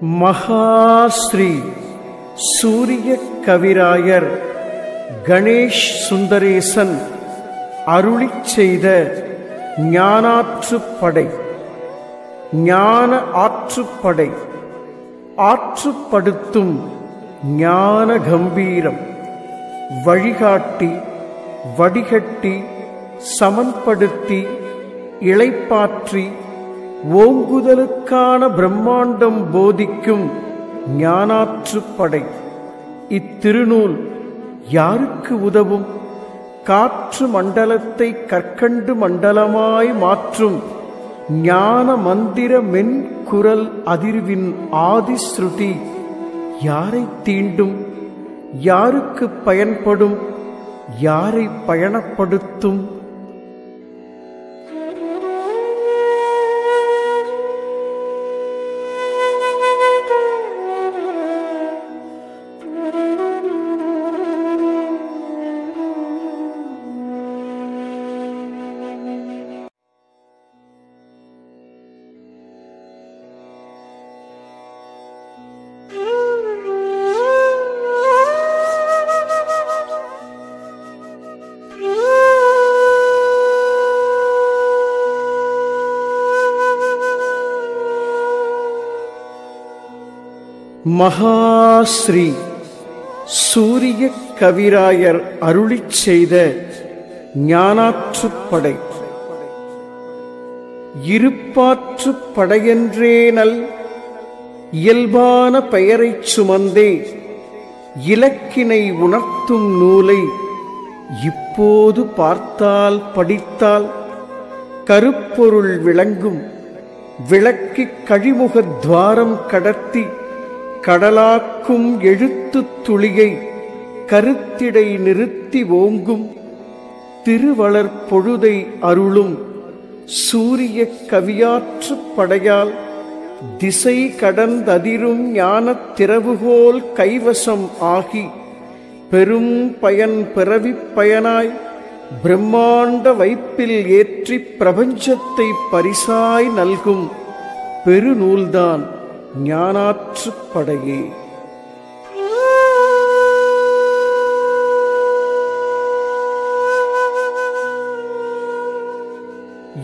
மகாஸ்ரீ சூரிய கவிராயர் கணேஷ் சுந்தரேசன் அருளிச் செய்த ஞானாற்றுப்படை. ஞான ஆற்றுப்படை ஆற்றுப்படுத்தும் ஞான கம்பீரம். வழிகாட்டி வடிகட்டி சமன்படுத்தி இளைப்பாற்றி ஓங்குதலுக்கான பிரம்மாண்டம் போதிக்கும் ஞானாற்றுப்படை. இத்திருநூல் யாருக்கு உதவும்? காற்று மண்டலத்தை கற்கண்டு மண்டலமாய் மாற்றும் ஞான மந்திர மென்குரல் அதிர்வின் ஆதிஸ்ருதி யாரை தீண்டும்? யாருக்கு பயன்படும்? யாரை பயணப்படுத்தும்? மகாஸ்ரீ சூரிய கவிராயர் அருளிச் செய்த ஞானாற்றுப்படை. இருப்பாற்றுப்படையென்றேனல் இயல்பான பெயரைச் சுமந்தே இலக்கினை உணர்த்தும் நூலை இப்போது பார்த்தால் படித்தால் கருப்பொருள் விளங்கும். விளக்கிக் கழிமுக துவாரம் கடத்தி கடலாக்கும் எழுத்துத் துளியை கருத்திடை நிறுத்தி ஓங்கும். திருவளர் பொழுதை அருளும் சூரிய கவியாற்றுப் படையால் திசை கடந்ததிரும் ஞானத் திறவுகோல் கைவசம் ஆகி பெரும் பயன் பிறவிப் பயனாய் பிரம்மாண்ட வைப்பில் ஏற்றி பிரபஞ்சத்தை பரிசாய் நல்கும் பெருநூல்தான் ஞானாற்றுப்படையே.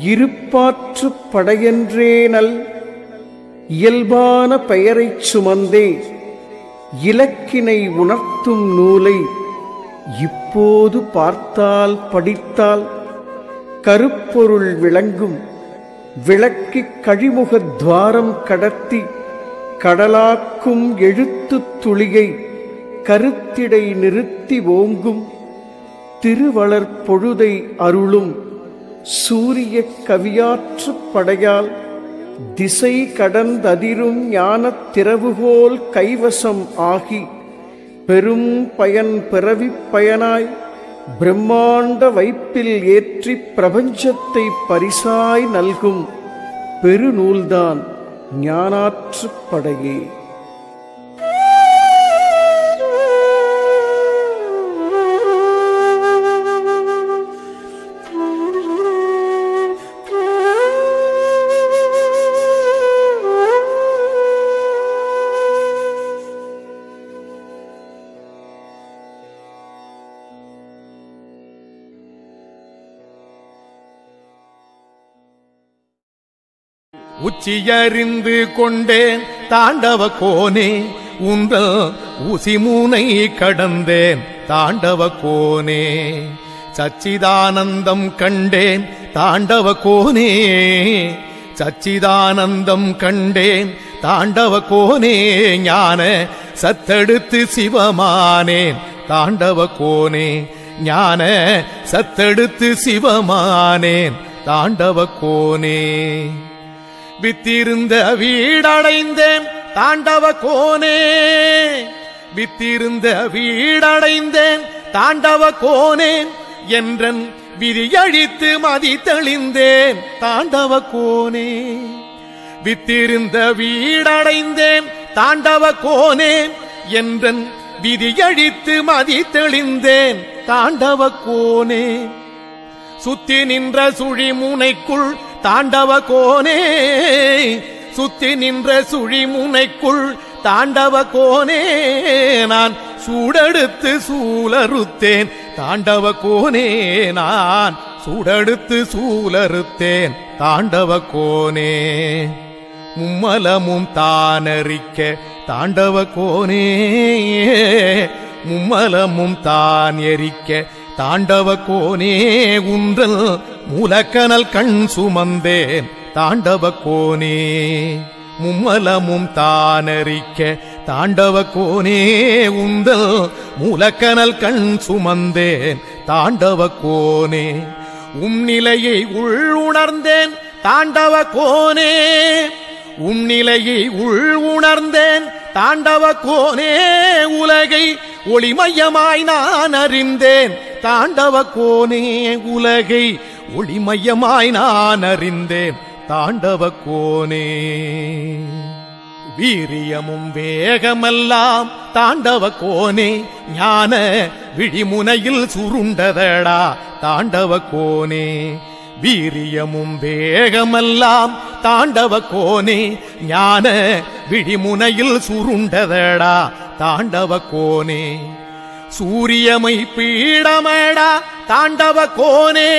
இருப்பாற்றுப்படையென்றேனல் இயல்பான பெயரைச் சுமந்தே இலக்கினை உணர்த்தும் நூலை இப்போது பார்த்தால் படித்தால் கருப்பொருள் விளங்கும். விளக்கிக் கழிமுக துவாரம் கடத்தி கடலாக்கும் எழுத்துத் துளியை கருத்திடை நிறுத்தி ஓங்கும். திருவளர் பொழுதை அருளும் சூரிய கவியாற்றுப் படையால் திசை கடந்ததிரும் ஞானத் திறவுகோல் கைவசம் ஆகி பெரும் பயன் பிறவிப் பயனாய் பிரம்மாண்ட வைப்பில் ஏற்றி பிரபஞ்சத்தை பரிசாய் நல்கும் பெருநூல்தான் ஞானாற்றுப்படையே. உச்சியறிந்து கொண்டேன் தாண்டவ கோனே, உங்கள் ஊசிமூனை கடந்தேன் தாண்டவ கோனே. சச்சிதானந்தம் கண்டேன் தாண்டவ கோனே, சச்சிதானந்தம் கண்டேன் தாண்டவ கோனே. ஞான சத்தெடுத்து சிவமானேன் தாண்டவ கோனே, ஞான சத்தெடுத்து சிவமானேன் தாண்டவ கோனே. வித்திருந்த வீடடைந்தேன் தாண்டவ கோனே, வித்திருந்த வீடடைந்தேன் தாண்டவ கோனே. என்றன் விதியழித்து மதி தெளிந்தேன் தாண்டவ கோனே. வித்திருந்த வீடடைந்தேன் தாண்டவ கோனே, என்றன் விதியழித்து மதி தெளிந்தேன் தாண்டவ கோனே. சுத்தி நின்ற சுழிமுனைக்குள் தாண்டவ கோனே, சுத்தி நின்ற சுழிமுனைக்குள் தாண்டவ கோனே நான் சூடெடுத்து சூலறுத்தேன் தாண்டவ கோனே நான் சூடெடுத்து சூலறுத்தேன் தாண்டவ கோனே மும்மலமும் தானறிக்க தாண்டவ கோனே மும்மலமும் தான் எரிக்க தாண்டவ கோனே உன்றல் மூலக்கனல் கண் சுமந்தேன் தாண்டவ கோனே மும்மலமும் தானறிக்க தாண்டவ கோனே உந்தல் மூலக்கனல் கண் சுமந்தேன் தாண்டவ கோனே நிலையை உணர்ந்தேன் தாண்டவ கோனே நிலையை உணர்ந்தேன் தாண்டவ கோனே உலகை ஒளிமயமாய் நான் அறிந்தேன் தாண்டவ கோனே உலகை ஒளிமயமாய் நான் அறிந்தேன் தாண்டவ கோனே வீரியமும் வேகமெல்லாம் தாண்டவ கோனே ஞான விழிமுனையில் சுருண்டதடா தாண்டவ கோனே வீரியமும் வேகமெல்லாம் தாண்டவ கோனே ஞான விழிமுனையில் சுருண்டதடா தாண்டவ கோனே சூரியமை பீடமடா தாண்டவ கோனே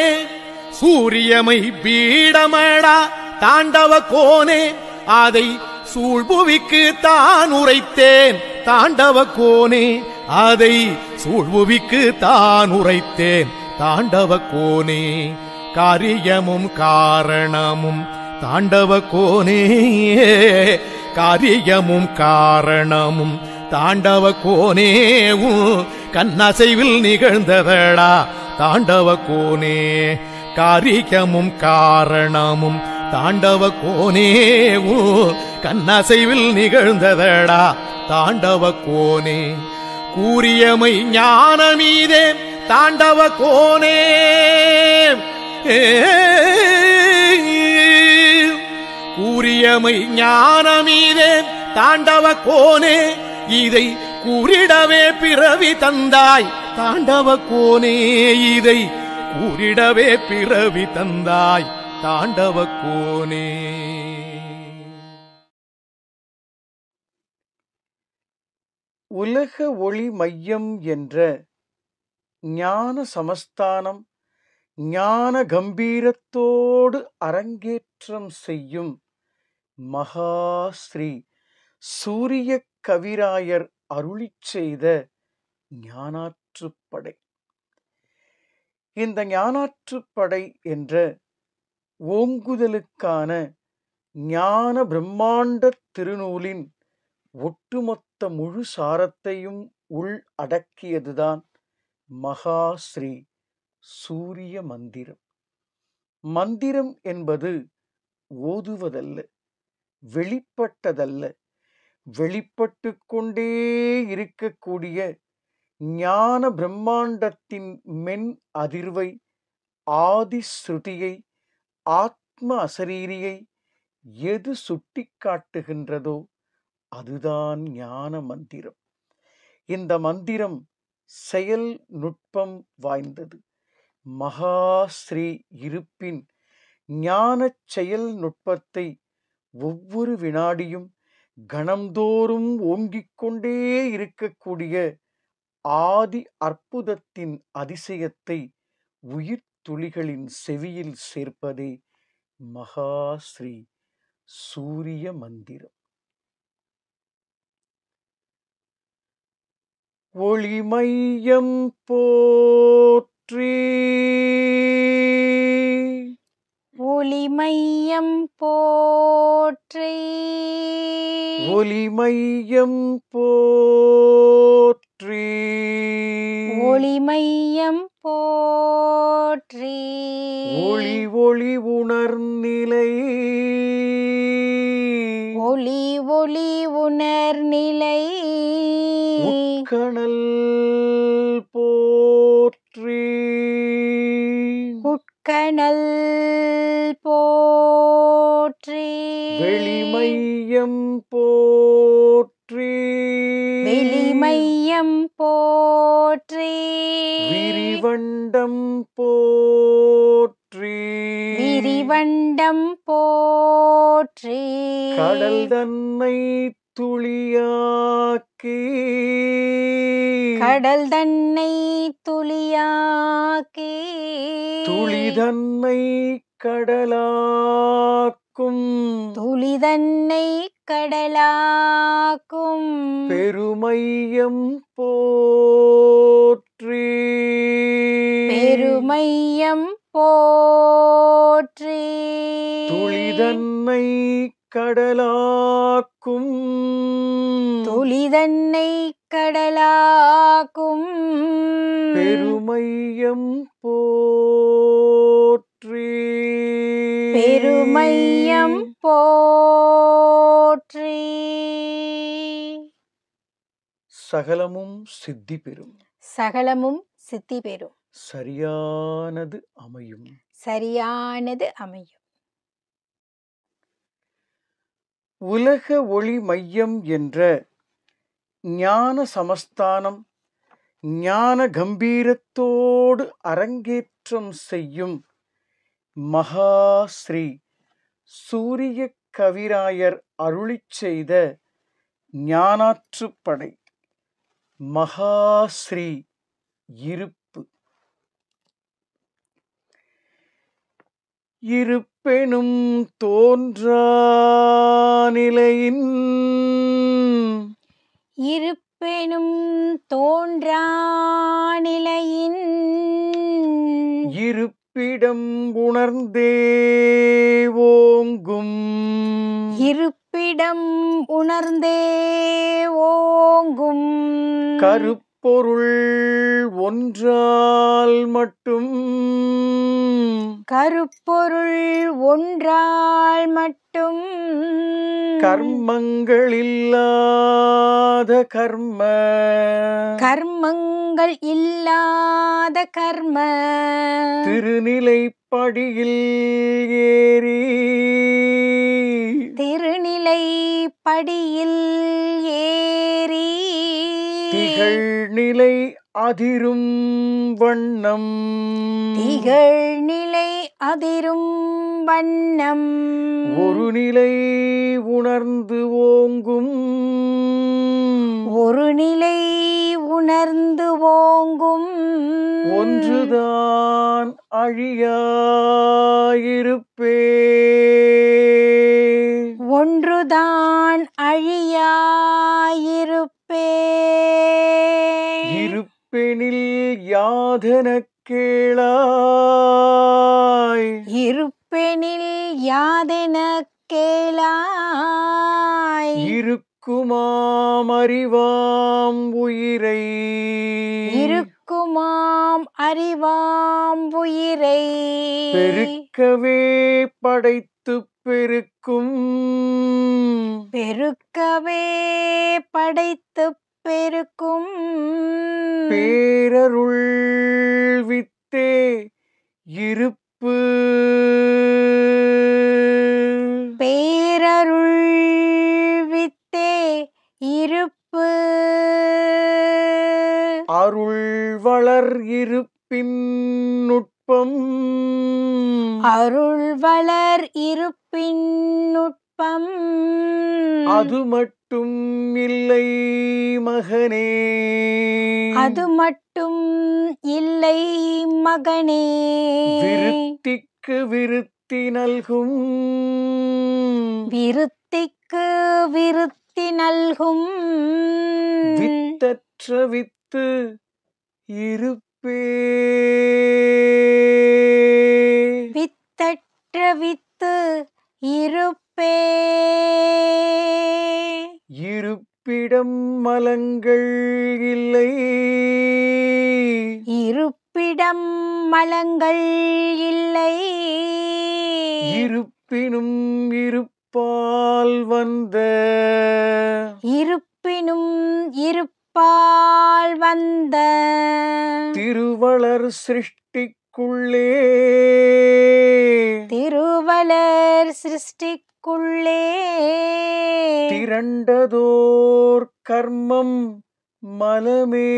சூரியமை பீடமடா தாண்டவ கோனே அதை சூழ்புவிக்கு தான் உரைத்தேன் தாண்டவ கோனே அதை சூழ்புவிக்கு தான் உரைத்தேன் தாண்டவ கோனே காரியமும் காரணமும் தாண்டவ கோனே காரியமும் காரணமும் தாண்டவ கோனே கண்ணசைவில் நிகழ்ந்ததடா தாண்டவ கோனே காரியமும் காரணமும் தாண்டவ கோனே கண்ணசைவில் நிகழ்ந்ததடா தாண்டவ கோனே கூறியமை ஞானமீதே தாண்டவ கோனே கூறியமை ஞானமீதே தாண்டவ கோனே இதை கூறிடவே பிறவி தந்தாய் தாண்டவ கோனே இதை கூறிடவே பிறவி தந்தாய் தாண்டவ கோனே. உலக ஒளி மையம் என்ற ஞான சமஸ்தானம் ஞான கம்பீரத்தோடு அரங்கேற்றம் செய்யும் மகாஸ்ரீ சூரிய கவிராயர் அருளிச் செய்த ஞானாற்றுப்படை. இந்த ஞானாற்றுப்படை என்ற ஓங்குதலுக்கான ஞான பிரம்மாண்ட திருநூலின் ஒட்டுமொத்த முழு சாரத்தையும் உள் அடக்கியதுதான் மகாஸ்ரீ சூரிய மந்திரம். மந்திரம் என்பது ஓதுவதல்ல, வெளிப்பட்டதல்ல, வெளிப்பட்டு கொண்டே இருக்கக்கூடிய ஞான பிரம்மாண்டத்தின் மென் அதிர்வை, ஆதி ஸ்ருதியை, ஆத்ம அசரீரியை எது சுட்டி காட்டுகின்றதோ அதுதான் ஞான மந்திரம். இந்த மந்திரம் செயல் நுட்பம் வாய்ந்தது. மகாஸ்ரீ இருப்பின் ஞான செயல் நுட்பத்தை ஒவ்வொரு வினாடியும் கணந்தோறும் ஓங்கிக் கொண்டே இருக்கக்கூடிய ஆதி அற்புதத்தின் அதிசயத்தை உயிர் துளிகளின் செவியில் சேர்ப்பதே மகாஸ்ரீ சூரிய மந்திரம். ஒளிமையம் போற்றி, ஒளிமையம் போற்றி, ஒளிமையம் போற்றி, ஒளிமையம் போற்றி, ஒளி ஒளி உணர்நிலை, ஒளி ஒளி உணர்நிலை, உட்கணல் போற்றி, உட்கணல் போற்றி, வெளிமையம் போற்றி, வெளிமையம் போற்றி, விரிவண்டம் போற்றி, விரிவண்டம் வண்டம் போற்றி கடல் தன்னை துளியாக்கி கடல் தன்னை துளியாக்கி துளிதன்னை கடலாக்கும் துளிதன்னை கடலாக்கும் பெருமையம் போற்றி பெருமையம் போற்றி துளிதன்னை கடலாக்கும் துளிதன்னை கடலாக்கும் பெருமையம் போற்றி பெருமையம் போற்றி சகலமும் சித்தி பெறும் சகலமும் சித்தி பெறும் சரியானது அமையும் சரியானது அமையும் உலக ஒளி மையம் என்ற ஞான சமஸ்தானம் ஞான கம்பீரத்தோடு அரங்கேற்றம் செய்யும் மகா ஸ்ரீ சூரிய கவிராயர் அருளிச் செய்த ஞானாற்றுப்படை மகா ஸ்ரீ இருப்பு. இருப்பெனும் தோன்றா நிலையின் இருப்பெனும் தோன்றா நிலையின் இருப்பிடம் உணர்ந்தே ஓங்கும் இருப்பிடம் உணர்ந்தே ஓங்கும் கருப்பொருள் ஒன்றால் மட்டும் கருப்பொருள் ஒன்றால் மட்டும் கர்மங்கள் இல்லாத கர்ம கர்மங்கள் இல்லாத கர்ம திருநிலைப்படியில் ஏறி திருநிலை படியில் ஏறி திகழ்நிலை அதிரும் வண்ணம் திகழ்நிலை அதிரும் வண்ணம் ஒரு நிலை உணர்ந்து ஓங்கும் ஒரு நிலை உணர்ந்து ஓங்கும் ஒன்றுதான் அழியாயிருப்பே ஒன்றுதான் அழியாயிருப்பே இருப்பெனில் யாதெனக் கேளாய் இருப்பெனில் யாதெனக் கேளாய் இருக்குமாம் அறிவாம் உயிரை இருக்குமாம் அறிவாம் உயிரை பெருக்கவே படைத்துப் பெருக்கும் பெருக்கவே படைத்துப் பெருக்கும் பேரருள் வித்தே இருப்பு பேரருள் வித்தே இருப்பு அருள் வளர் இருப்பின் நுட்பம் அருள் வளர் இருப்பின் நுட்பம் அது மட்டும் இல்லை மகனே அது மட்டும் இல்லை மகனே விருத்திக்கு விருத்தி நல்கும் விருத்திக்கு விருத்தி நல்கும் வித்தற்ற வித்து இருப்பே வித்தற்ற வித்து இருப்பே இருப்பிடம் மலங்கள் இல்லை இருப்பிடம் மலங்கள் இல்லை இருப்பினும் இருப்பால் வந்த இருப்பினும் இருப்பால் வந்த திருவளர் சிருஷ்டிக்குள்ளே திருவளர் சிருஷ்டிக்குள்ளே திரண்டதோர் கர்மம் மலமே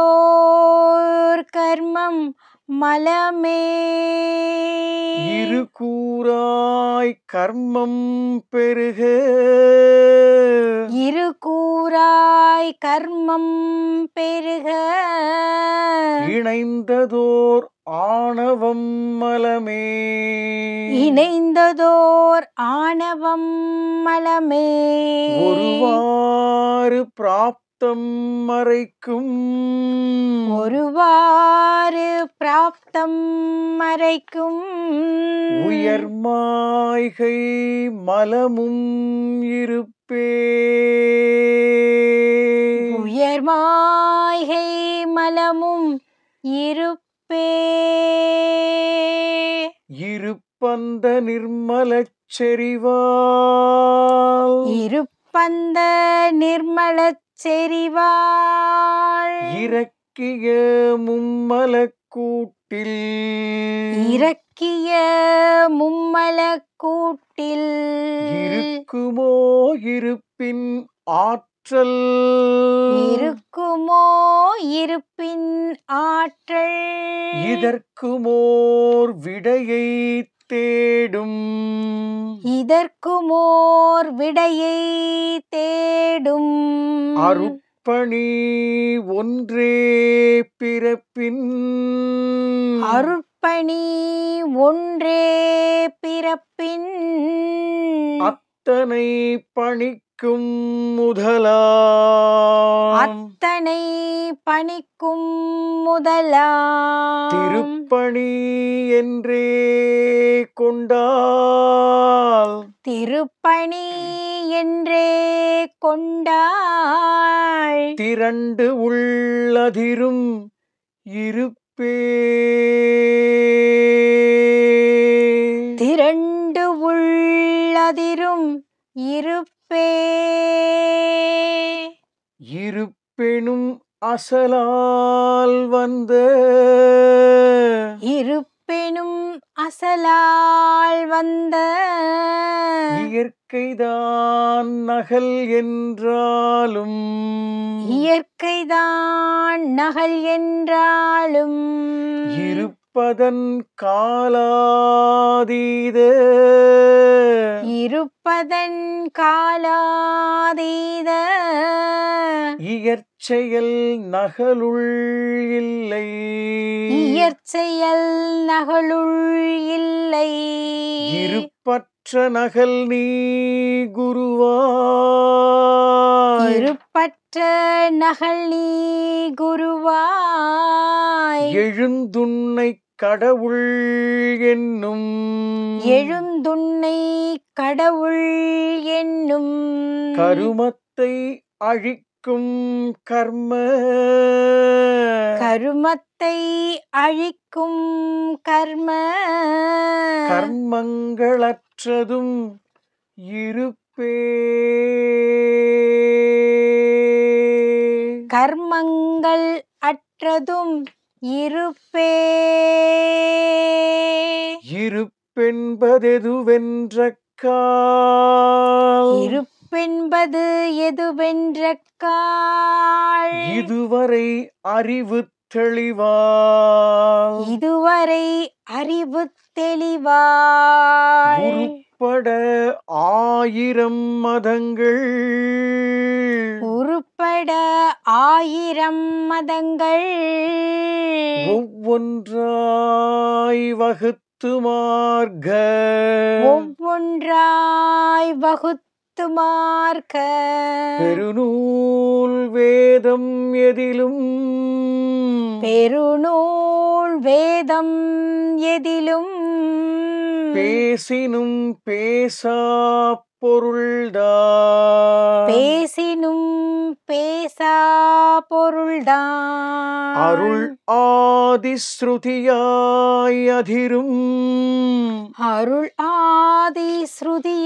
திரண்டதோர் கர்மம் மலமே இரு கூறாய் கர்மம் பெருக இரு கூறாய் கர்மம் பெருக இணைந்ததோர் ஆணவம் மலமே இணைந்ததோர் ஆணவம் மலமே ஒருவாறு பிராப்தம் மறைக்கும் ஒருவாறு பிராப்தம் மறைக்கும் உயர்மாய்கை மலமும் இருப்பே உயர்மாய்கை மலமும் இருப்பே இருப்பந்த நிர்மலச் செறிவால் இருப்பந்த நிர்மலச் செறிவாள் இறக்கிய மும்மலக் கூட்டில் இறக்கிய மும்மலக் கூட்டில் இருக்குமோ இருப்பின் ஆற்றல் இருக்குமோ இருப்பின் ஆற்றல் இதற்குமோர் விடையை தேடும் இதற்குமோர் விடையை தேடும் அருட்பணி ஒன்றே பிறப்பின் அருட்பணி ஒன்றே பிறப்பின் அத்தனை பணிக்கும் முதலாம் அத்தனை பணிக்கும் முதலாம் திருப்பணி என்றே கொண்டால் திருப்பணி என்றே கொண்டாள் திரண்டு உள்ளதிரும் இருப்பே திரண்டு உள்ளதிரும் இருப்பே இருப்பெனும் அசலால் வந்த இருப்பெனும் அசலால் வந்த இயற்கைதான் நகல் என்றாலும் இயற்கைதான் நகல் என்றாலும் இருப்பதன் காலாதீத இருப்பதன் காலாதீத இயற்செயல் நகலுள் இல்லை இயற்செயல் நகலுள் இல்லை இருப்பற்ற நகல் நீ குருவாய் இருப்பற்ற நகல் நீ குருவாய் எழுந்துன்னை கடவுள் என்னும் எழுந்துன்னை கடவுள் என்னும் கருமத்தை அழிக்கும் கர்ம கருமத்தை அழிக்கும் கர்ம கர்மங்களற்றதும் இருப்பே கர்மங்கள் அற்றதும் இருப்பே இருப்பென்பதெதுவென்ற கால் இருப்பென்பது எதுவென்ற கால் இதுவரை அறிவு தெளிவால் இதுவரை அறிவு தெளிவாய் உருப்பட ஆயிரம் மதங்கள் உருப்பட ஆயிரம் மதங்கள் ஒவ்வொன்றாய் வகுத்து மார்க்க ஒவ்வொன்றாய் வகுத்து மார்க்க பெருநூல் வேதம் எதிலும் பெருநூல் வேதம் எதிலும் பேசினும் பேசா பொருள்தான் பேசினும் பேசா பொருள்தான் அருள் ஆதி ஸ்ருதியாய் அதிரும் அருள் ஆதி ஸ்ருதியாயதிரும்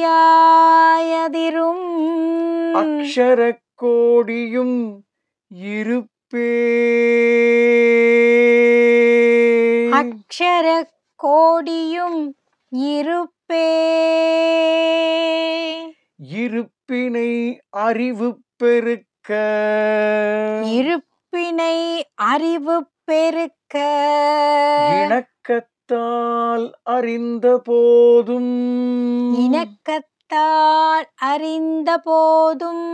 அக்ஷர கோடியும் இருப்பே அக்ஷர கோடியும் இருப்பே இருப்பினை அறிவு பெருக்க இருப்பினை அறிவு பெருக்க இணக்கத்தால் அறிந்த போதும் இணக்கத்தால் அறிந்த போதும்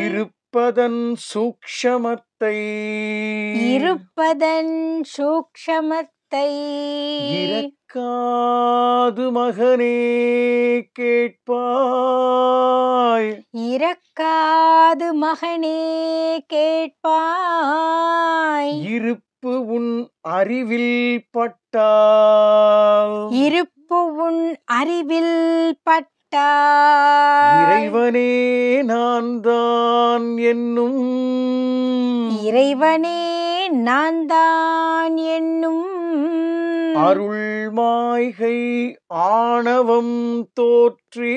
இருப்பதன் சூக்ஷமத்தை இருப்பதன் சூக்ஷமத்தை இறக்காது மகனே கேட்பாய் இறக்காது மகனே கேட்பாய் இருப்பு உன் அறிவில் பட்டால் இருப்பு உன் அறிவில் பட்டால் இறைவனே நான் தான் என்னும் இறைவனே நான் தான் என்னும் அருள் மாய்கை ஆணவம் தோற்றி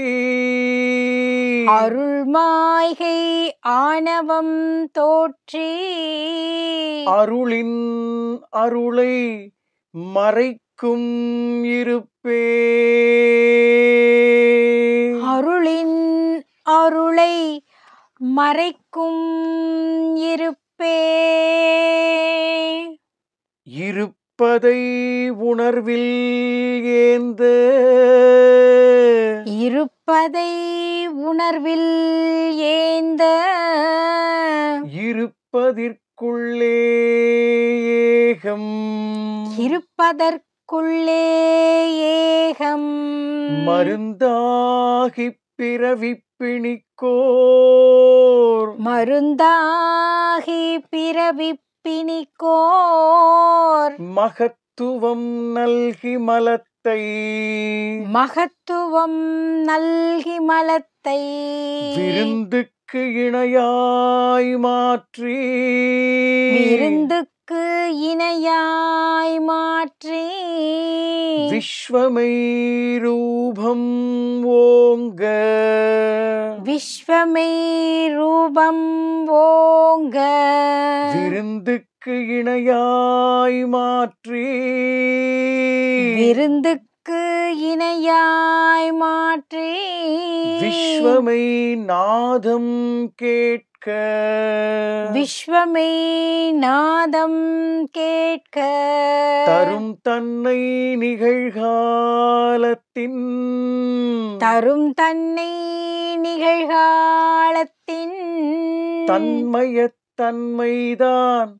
அருள் மாய்கை ஆணவம் தோற்றி அருளின் அருளை மறைக்கும் இருப்பே அருளின் அருளை மறைக்கும் இருப்பே இருப்பதை உணர்வில் ஏந்த இருப்பதை உணர்வில் ஏந்த இருப்பதிற்குள்ளே ஏகம் இருப்பதற்குள்ளே ஏகம் மருந்தாகிப் பிறவிப் பிணிக்கோர் மருந்தாகி பிறவிப் பிணிக்கோர் மகத்துவம் நல்கி மலத்தை மகத்துவம் நல்கி மலத்தை விருந்துக்கு இணையாய் மாற்றி விருந்துக்கு இணையாய் மாற்றி விஸ்வமை ரூபம் ஓங்க விஸ்வமே ரூபம் ஓங்க விருந்துக்கு இணையாய் மாற்றி விருந்துக்கு இணையாய் மாற்றி விஸ்வமை நாதம் கேட்க விஸ்வமே நாதம் கேட்க தரும் தன்னை நிகழ்காலத்தின் தரும் தன்னை நிகழ்காலத்தின் தன்மயத் தன்மைதான்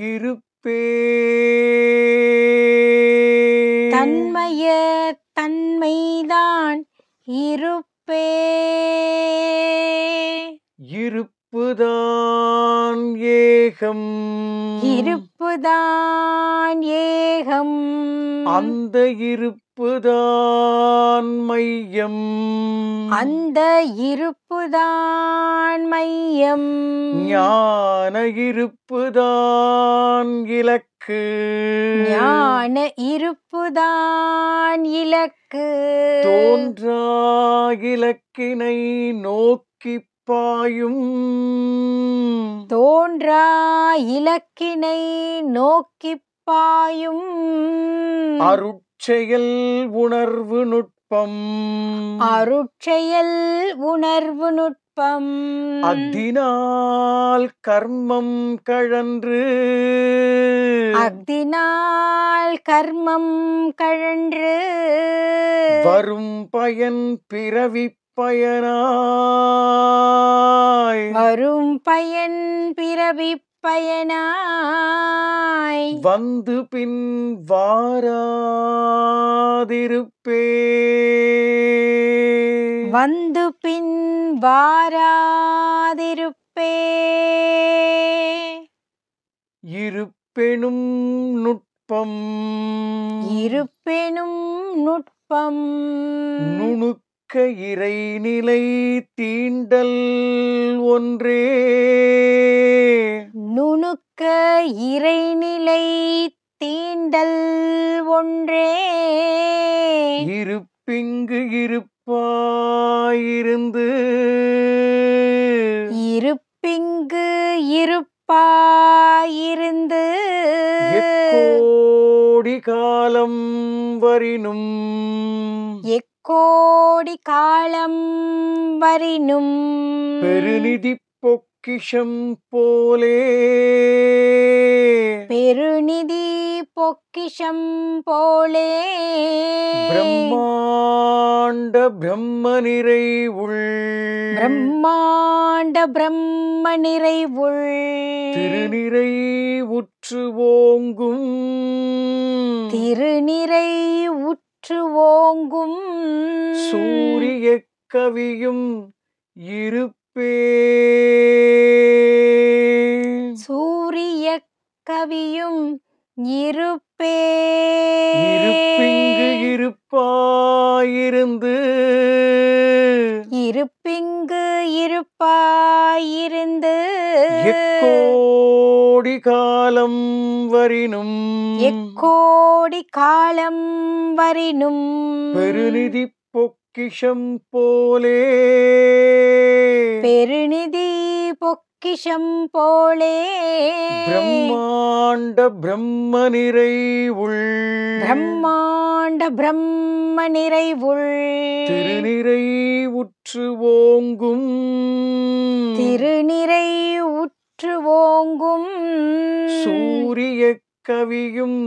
இருப்பே தன்மய தன்மைதான் இருப்பே இருப்புதான் ஏகம் இருப்புதான் ஏகம் அந்த இருப்புதான் மையம் அந்த இருப்புதான் மையம் ஞான இருப்புதான் இலக்கு ஞான இருப்புதான் இலக்கு தோன்றா இலக்கினை நோக்கிப் பாயும் தோன்றா இலக்கினை நோக்கிப் பாயும் அருட்செயல் உணர்வு நுட்பம் அருட்செயல் உணர்வு நுட்பம் அத்தினால் கர்மம் கழன்று அக்தினால் கர்மம் கழன்று வரும் பயன் பிறவிப் பயனாய் வரும் பயன் பிறவிப் பயனாய் வந்து பின் வாராதிருப்பே வந்து பின் வாராதிருப்பே இருப்பெனும் நுட்பம் இருப்பெனும் நுட்பம் நுணுக்க இறைநிலை தீண்டல் ஒன்றே நுணுக்க இறைநிலை தீண்டல் ஒன்றே இருப்பிங்கு இருப்பாயிருந்து இருப்பிங்கு இருப்பாயிருந்து எக்கோடி காலம் வரினும் எக்கோடி காலம் வரினும் பெருநிதி பொக்கிஷம் போலே பெருநிதி பொக்கிஷம் போலே பிரம்மாண்ட பிரம்ம நிறைவுள் பிரம்மாண்ட பிரம்ம நிறைவுள் திருநிறை உற்று ஓங்கும் திருநிறை உற்று ஓங்கும் சூரிய கவியும் இருப்பே சூரிய கவியும் இருப்பே இருப்பிங்கு இருப்பாயிருந்து இருப்பிங்கு இருப்பாயிருந்து எக்கோடி காலம் வரினும் எக்கோடி காலம் வரினும் பெருநிதி பொக்கிஷம் போலே பெருநிதி பொக்கிஷம் போலே பிரம்மாண்ட பிரம்ம நிறைவுள் பிரம்மாண்ட பிரம்ம நிறைவுள் திருநிறை உற்று ஓங்கும் திருநிறை உற்று ஓங்கும் சூரிய கவியும்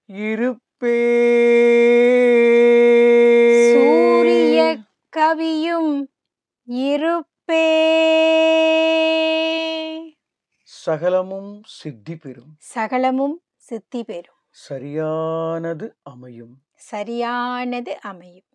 இருப்பே சூரிய கவியும் இருப்பே சகலமும் சித்தி பெறும் சகலமும் சித்தி பெறும் சரியானது அமையும் சரியானது அமையும்